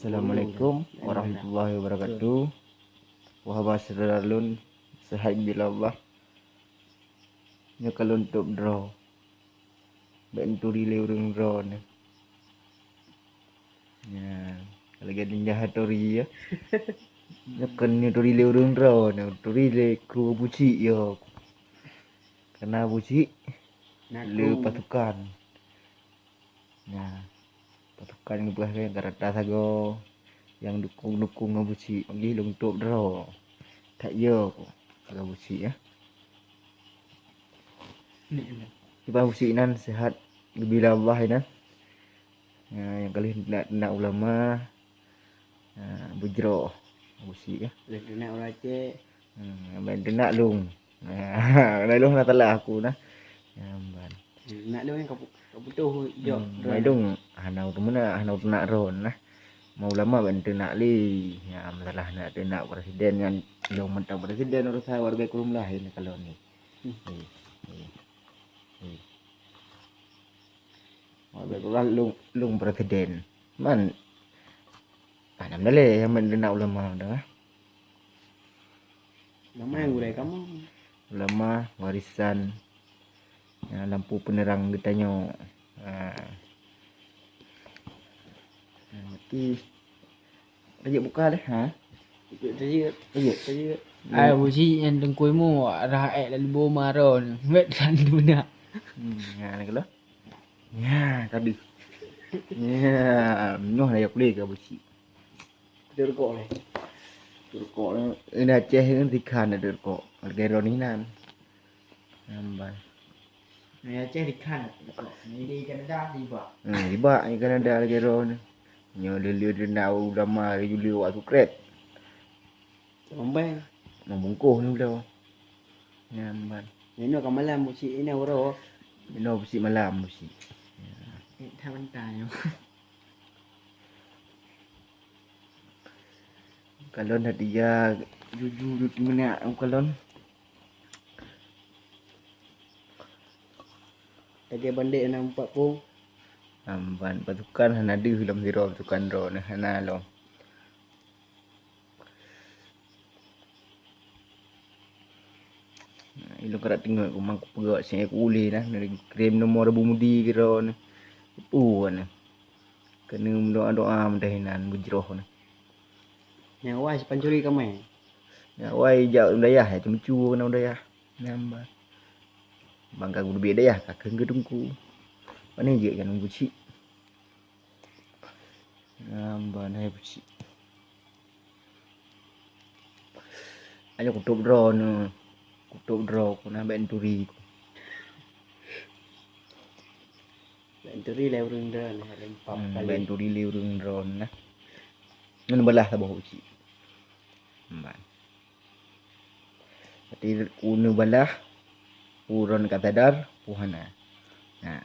Assalamualaikum warahmatullahi wabarakatuh. Wahai saudara-saudara sehat bila Allah. Nya kalau untuk draw. Benturi leurung draw ni. Ya, kalau jadi jahat tori ya. Nya kan ni tori leurung draw ni. Tori le kru buci yo. Kena buci le pasukan. Nah, pasukan ni buah kan karata sago yang dukung-dukung ngabuci panggil untuk draw. Tak yo ngabuci ya. Kita buci nan sehat bila Allah nan. Yang kali nak ulama bujro buci ya. Nak urace. Main denak lung. Nah, lung nak telah aku nah. Ban. Nak dong yang kaputuh jok. Mai dong hanau tu mana hanau nak ron nah. Mau lama bantu nak li. Ya masalah nak nak presiden kan long mentang presiden urus warga kurum lain kalau ni. Warga kurum lung presiden. Man nam dale yang mendenak ulama dah. Ulama yang gulai kamu. Ulama warisan lampu penerang getanya. Mati. Dia buka dah ha. Dia. Ai buji yang dengkui mu raek lalu boma ron. Wet kan benda. Ya ni kalau. Ya tadi. Ya, noh dah kulit ke buci. Turkok le. Turkok ni Aceh ni dikan ada turkok. Harga ron ni nan. Nambai. Ni Aceh dikan. Ni di Kanada di ba. Riba ni Kanada harga ron. Nyo lelu denau ulama juli waktu kret. Sombeng. Membungkuh ni beliau. Nambai. Ini nak malam buci ini uro. Minum buci malam buci. Tha mentah yo. Kalau nak dia jujur mana kalau Dia bandek nak 40. Amban pasukan hana ada dalam zero pasukan ro nah hana lo. Ilo kerak tengok rumah aku perak sini aku boleh nah dari krem nomor bumudi kira nah. Nah. Kena doa-doa mendahinan bujroh nah. Yang wais pancuri kamai. Ya wai jauh dayah ya cemcu kena dayah. Nambah. Bangka guru beda ya kakeng gedungku. Mana je kan buci. Nambah naik buci. Ayo kutuk drone. Kutuk draw kuna benturi. Benturi leurung dah ni lempap kali. Benturi leurung drone nah. Ngan belah sabah buci. Mbak. Jadi unu belah uron katadar puhana. Nah.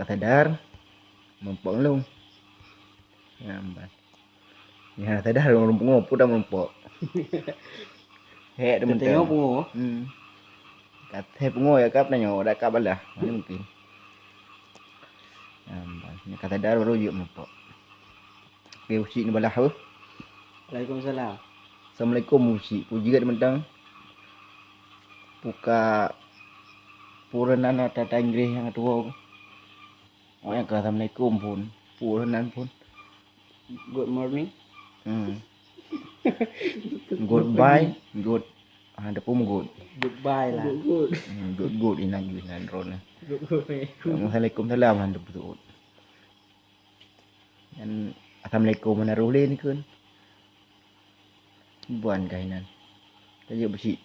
Katadar mempok long. Ya mbak. Ya katadar ngopo dah mempok. Hek demen Tengok pungo. Kat pungo ya kap nanyo dah kap belah. Mana mungkin. Ni katadar baru yuk mempok. Oke uci ni belah tu. Waalaikumsalam. Assalamualaikum uci. Puji kat mentang. Buka puranan tata Inggris yang tua. Oh yang ke Assalamualaikum pun. Puranan pun. Good morning. Goodbye. Good. Ada pun good. Goodbye lah. Good inang dengan drone. Good. Waalaikumsalam hantu betul. Dan Assalamualaikum mana roleh ni kun. Buan kainan. Tadi bersih.